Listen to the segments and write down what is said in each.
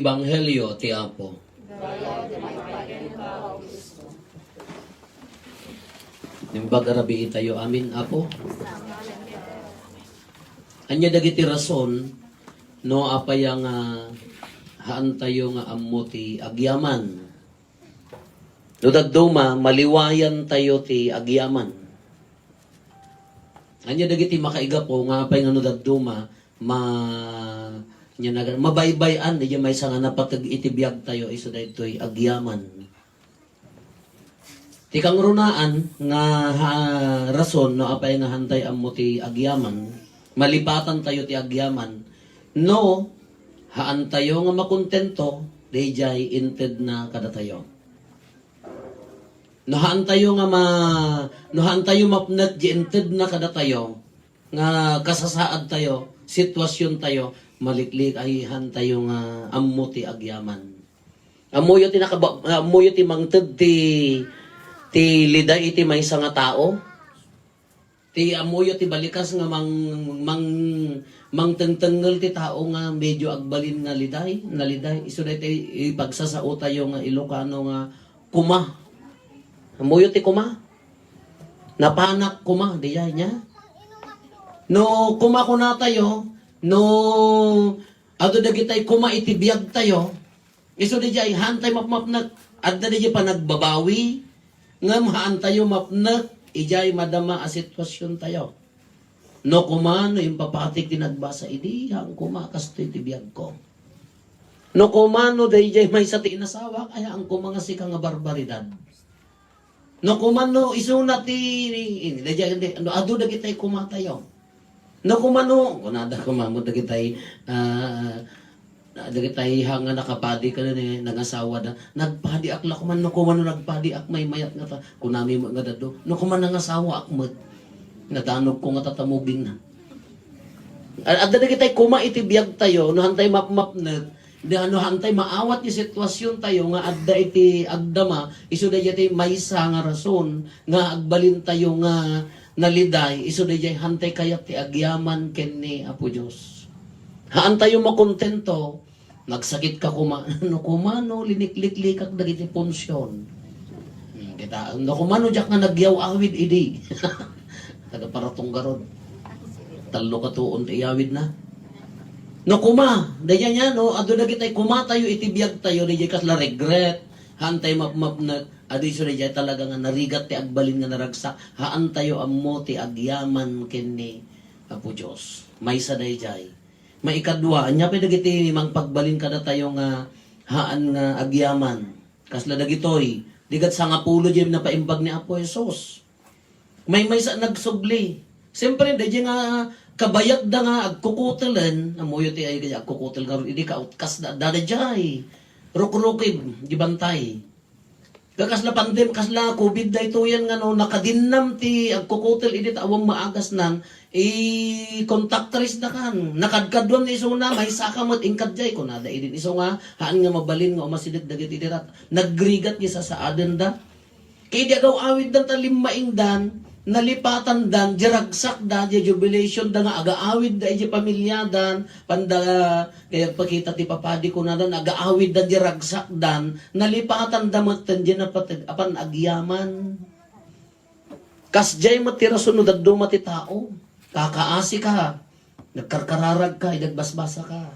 Ebanghelyo ti Apo. Nimbaga rabi tayo amin, Apo. Anya dagiti rason, no apayang haan tayo nga ammo ti agyaman. No dagduma, maliwayan tayo ti agyaman. Anya dagiti makaiga po, nga apay nga no dagduma, mabaybayan, di may nga napatag itibiyag tayo, iso da ito'y agyaman. Ti kang runaan, nga rason, no apay nga hantay ammo ti agyaman, malipatan tayo ti agyaman, no, haan tayo nga makontento, di jay inted na kada tayo. No haan tayo mapnet, di inted na kada tayo, nga kasasaad tayo, sitwasyon tayo, maliklik ay tayo nga ammo ti agyaman. Amuyo ti mangted ti liday iti maysa nga tao. Ti amuyo ti balikas nga mangtengtengel ti tao nga medyo agbalin nga liday, isu daytoy ipagsasao tayo nga Ilocano nga kuma. Amuyo ti kuma. Napanak kuma diya nya. No kuma kuna tayo, no ado dagitay kuma itibiyag tayo, iso di jay hantay mapmapnak, adda di jay pa nagbabawi, nga mahaan tayo mapnak, ijay madama a sitwasyon tayo. No kuma, no impapatik tinagbasa, idi hang kuma kasto itibiyag ko. No kuma, no di jay may sa tinasawa, kaya ang kuma nga sika nga barbaridad. No kuma, no isuna ti, no ado dagitay kuma tayo. No kumano, kunada kumamo dagitay dagitay hanga nakapadi ka na nangasawa da. Nagpadi akla kuman no kumano nagpadi ak may mayat nga ta. Kunami mo nga dado. No kuman nangasawa akmet. Natanog ko nga tatamubing na. Adda dagitay kuma itibiyag tayo no hantay mapmapnet. Di ano hantay maawat ni sitwasyon tayo nga adda iti agdama isu dayjay maysa nga rason nga agbalin tayo nga naliday, iso da jay hantay kayat ti agyaman ken ni Apo Diyos. Haan tayo makontento, nagsakit ka no kumano, linikliklikak dagiti punsyon. Kita, no kumano jak nga nagyaw awid idi. Taga paratong garod. Talo ka tuon ti awid na. No kuma, da nya no, ado dagitay kuma tayo itibiyag tayo, da jay kasla regret, hantay mapmap na adi so jay talaga nga narigat ti agbalin nga naragsak. Haan tayo ammo ti agyaman ken ni Apo Dios. Maysa dayjay. Maikadwa, anya pa dagiti mang pagbalin kada tayo nga haan nga agyaman. Kasla dagitoy, digat sa nga pulo jay na paimbag ni Apo Jesus. May maysa nagsubli. Siyempre dayjay nga kabayag da nga agkukutelen, amuyo ti ay agkukutel karon idi ka outcast da dadajay. Ruk-rukib, gibantay. Kasla pandem, kasla COVID da ito yan nga no, nakadinnam ti agkukutel edit awang maagas nan, contact trace na kan. Nakadkadwan ni iso na, may saka mo't ingkadjay ko na da edit. Iso nga, haan nga mabalin nga umasidag dagit edirat. Nagrigat niya sa aden da. Kaya di agaw awid dan talim maingdan, nalipatan dan, jiragsak da, di jubilation da nga, aga-awid da, di pamilyadan, panda, kaya pakita ti papadi ko na dan, aga-awid da, jiragsak dan, nalipatan da matan, di napatag, apan agyaman. Kasjay matira sunod at dumati tao, kakaasi ka, nagkarkararag ka, idagbasbasa ka.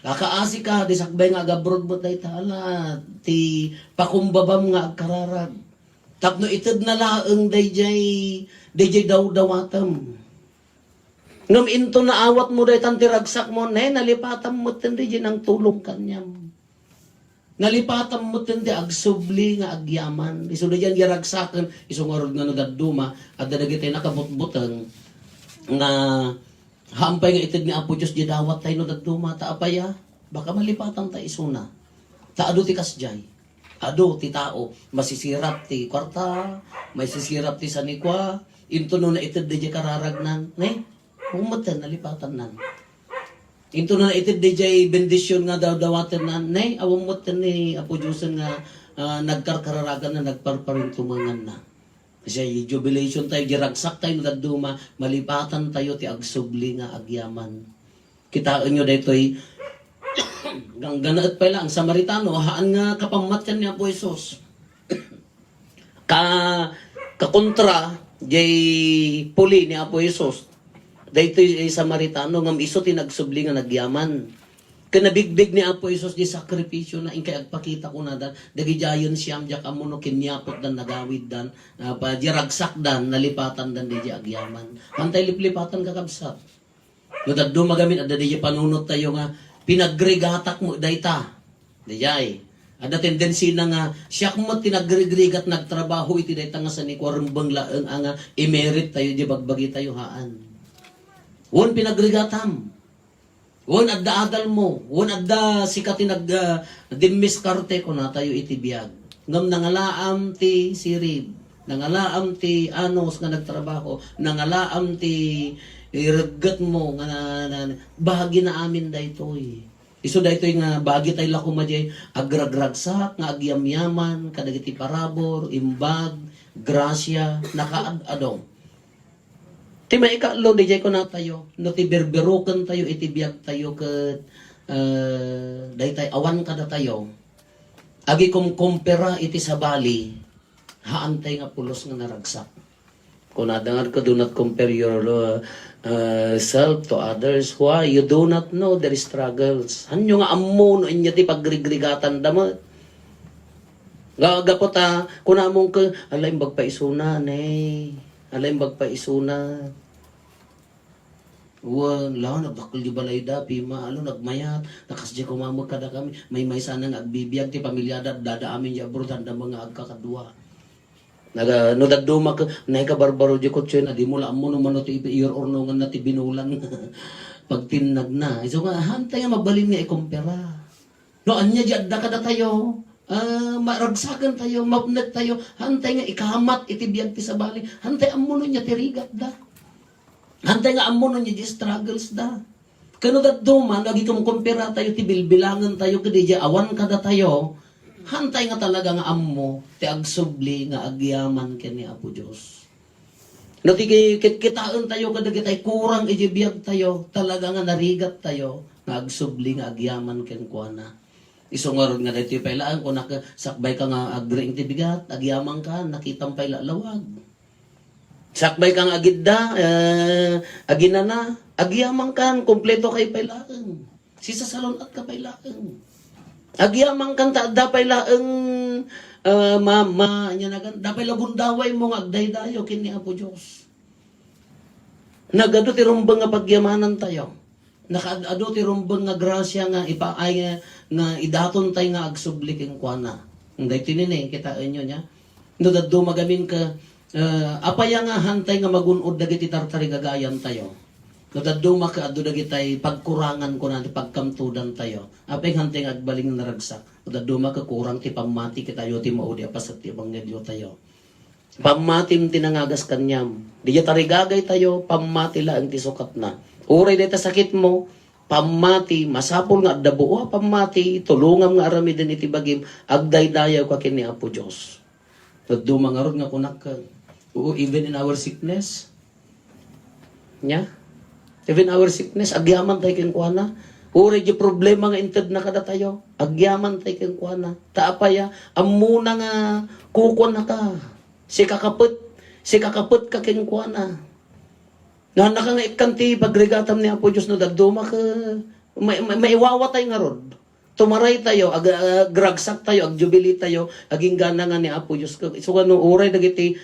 Kakaasi ka, di sakbay nga agabrod mo tayo tala, ti pakumbabam nga agkararag. Tapno itid na laeng dayjay daw-dawatam. Ngam into na awat mo day tantiragsak mo, nalipatan mo tindi ng tulong kanyam. Nalipatan mo tindi agsubli nga agyaman. Iso da yan yaragsakan, iso nga rod nga nagaduma, at dadagitay nakabutbutang, nga hampay nga itid ni Apo Diyos, di dawat tayo nagaduma, taapaya, baka malipatan tayo isuna. Taado ti kasjay. Ado ti tao, masisirap ti kwarta, may sisirap ti sanikwa, into no na itid di kararagnan, humatan, nalipatan nan. Into no na itid di bendisyon nga daw-dawatan nan, awamatan ni Apo Diyos nga nagkarkararagan na nagparparin tumangan na. Kasi jubilation tayo, giragsak tayo nagduma, malipatan tayo ti agsubli nga agyaman. Kitaan nyo dito'y Ganaat pa lang, ang Samaritano, haan nga kapamatyan niya po Isos. Kakontra, jay puli ni Apo Isos. Dahito yung Samaritano, ngam iso tinagsubli nga nagyaman. Kanabigbig ni Apo Isos di sakripisyo na inkay agpakita ko na dan. Dagijayon siyam, jak amuno kinyapot dan nagawid dan. Diragsak dan, nalipatan dan di agyaman. Hantay liplipatan kakabsat. No daddo magamin ada di panunot tayo nga pinagrigatak mo dayta. Dayay. Ada tendensi na nga siya mo tinagrigat nagtrabaho iti dayta nga sa ni kwarembang laeng nga emerit tayo di bagbagi tayo haan. Won pinagrigatam. Won adda adal mo. Won adda sikati dinmiskarte ko na tayo iti biyag. Ngam nangalaam ti sirib. Nangalaam ti anos nga nagtrabaho. Nangalaam ti iregat mo nga bahagi na amin daytoy. Iso daytoy nga bahagi tayo lakuma jay agragragsak nga agyamyaman kadagiti parabor, imbag, grasya, nakaadadong. Ti maikalo di jay ko na tayo. No ti berberukan tayo iti biyag tayo ket daytay awan kada tayo. Agi kumpera iti sabali haantay nga pulos nga naragsak. Kung nadangar ko, do not compare your self to others. Why? You do not know their struggles. Hanyo nga ammo no inya ti pagrigrigatan damat. Gagapot kunamong ka, alay bagpaisuna, ne. Alay bagpaisuna. Wala, nagdakol di balay da, pima, nagmayat, nakasya kumamag kada kami, may sana nga agbibiyag, ti pamilyada, dada amin ya abroad, handa mga agkakadwa. No daduma ka, naay ka barbaro di ko tsuyo na, di mo lang mo naman no ti iyor ornongan na ti binulan, pag tinag na. So nga, hantay nga mabalin nga ikumpera. No, anya di adda kada tayo, maragsagan tayo, mapnet tayo, hantay nga ikamat, itibiyag ti sabali, hantay amuno niya tirigat da. Hantay nga amuno niya di struggles da. Kano daduma, lagi kong kumpera tayo, ti bilbilangan tayo, kadi di awan kada tayo, hantay nga talaga nga ammo, ti agsubli nga agyaman ken ni Apo Dios. No ti kitaan tayo kadagitay kurang ijibiyag tayo, talaga nga narigat tayo nga agsubli nga agyaman ken kuana. Isungaron nga daytoy pailaan kun sakbay ka nga agring ti bigat, agyaman ka nakitang paila lawag. Sakbay ka nga agidda, aginana, agyaman kan kompleto kay pailaan. Sisa salon at ka pailaan. Agyamang kanta dapay laeng mama nya nagan dapay lagundaway mo nga agdaydayo kini Apo Dios. Nagado ti rumbeng nga pagyamanan tayo. Nakaado ti rumbeng nga grasya nga ipaay nga idaton tay nga agsubli ken kuana. Nday tinini kita inyo nya. No daddo magamin ka apaya nga hantay nga magunod dagiti tartari gagayan tayo. Nadaduma ka adu dagitay pagkurangan ko na pagkamtudan tayo. Apay hanteng agbaling naragsak. Nadaduma ka kurang ti pamati kitayo ti maudi apas at ti ebanghelyo tayo. Pamatim tinangagas kanyam. Di tarigagay tayo pamati laeng ti sukat na. Uray deta sakit mo pamati masapol nga addabuo pamati tulungam nga arami din iti bagim agdaydayaw ka kini Apo Dios. Nadaduma nga rod nga kunak ka. Even in our sickness. Nya? Even our sickness, agyaman tayo ken kuana. Uri di problema nga inted na kada tayo. Agyaman tayo ken kuana. Taapaya, amuna nga kukon na ka. Si kakaput ka ken kuana. Nga ka nga ikanti pagregatam ni Apo Dios no dagduma ka. Maiwawa tayo nga rod. Tumaray tayo, agragsak tayo, agjubili tayo, aging gana nga ni Apo Dios. So ano, uray dagiti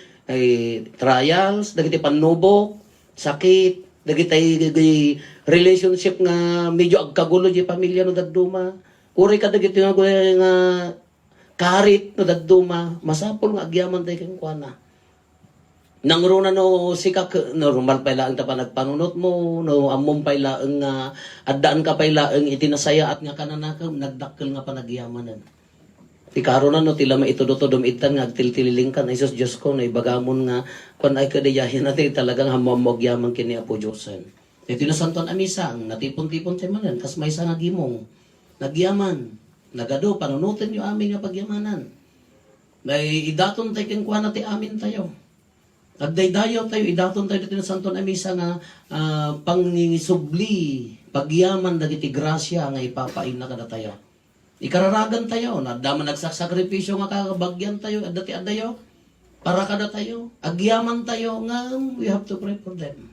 trials, dagiti panubok, sakit, dagitay relationship nga medyo agkagulo di pamilya no daduma. Uri ka dagiti nga karit no daduma, masapol nga agyaman tayo ken kuana. Nangruna no sikak normal pa laeng ta panagpanunot mo, no ammom pa laeng nga addaan ka pa laeng itinasaya at nga kananakaw nagdakkel nga panagyamanan. Ti karon na no tila maitudotodom itan nga agtiltililing kan Isus Dios ko na ibagamon nga kun ay kadayahin natin talagang hamamogyaman kini Apo Diosen. Iti na santon amisa ang natipon-tipon tayo manan kas may nga gimong nagyaman nagado panunutin yung amin nga pagyamanan. May idaton tayo ken kuana ti amin tayo. Agdaydayo tayo idaton tayo dito na santon amisa nga pangingisubli Pagyaman dagiti grasya nga ipapain na kada tayo. Ikararagan tayo, nadama nagsasakripisyo nga kakabagyan tayo, dati adayo, para kada tayo. Agyaman tayo nga, we have to pray for them.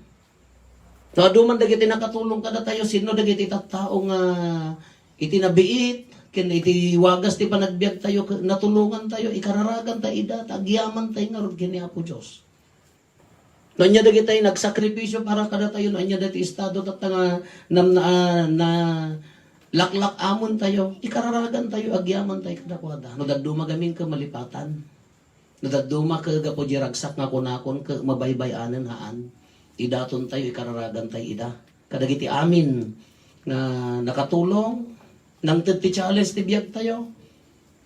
No, aduman dagiti nakatulong kada tayo, sino dagiti tattao nga itinabiit, ken iti wagas ti panagbiag tayo, natulungan tayo, ikararagan tayo, idat, agyaman tayo nga ron kini Apo Diyos. No, anya dagiti nagsakripisyo para kada tayo, no, anya dagiti estado tatanga na laklak amon tayo, ikararagan tayo, agyaman tayo kadakwada. No, daduma gamin ka malipatan. No, daduma ka gapo jiragsak nga kunakon ka mabaybayanan haan. Idaton tayo, ikararagan tayo ida. Kadagiti amin na nakatulong, nang ti challenge ti biyag tayo.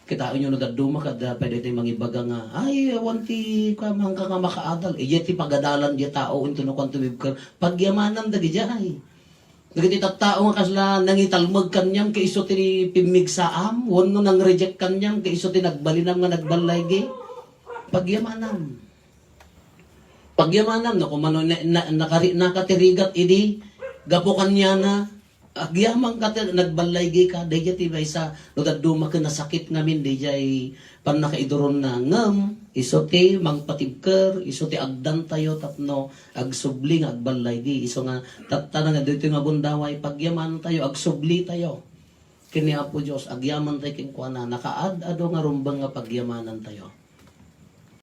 Kita nyo no, daduma ka, pwede tayo mangibaga nga, ay, wanti ka mangka nga makaadal. Ti pagadalan di tao, into no kantubib ka, pagyamanan dagi jay. Dagiti tattao nga kasla nangitalmag kanyang kaiso ti pimig saam, wano nang reject kanyang kaiso ti nagbalinam nga nagbalaygi. Pagyamanan. Pagyamanan no kumano nakatirigat idi gapo kanya na agyamang ka nagbalaygi ka dayjay ti maysa no daduma ka nasakit ngamin dayjay pan nakaiduron na ngem iso ti mangpatibker iso ti agdan tayo tapno agsubli nga agbalaygi iso nga tattana nga dito nga bundaway pagyaman tayo agsubli tayo kini Apo Dios agyaman tayo ken kuana nakaad ado nga rumbang nga pagyamanan tayo.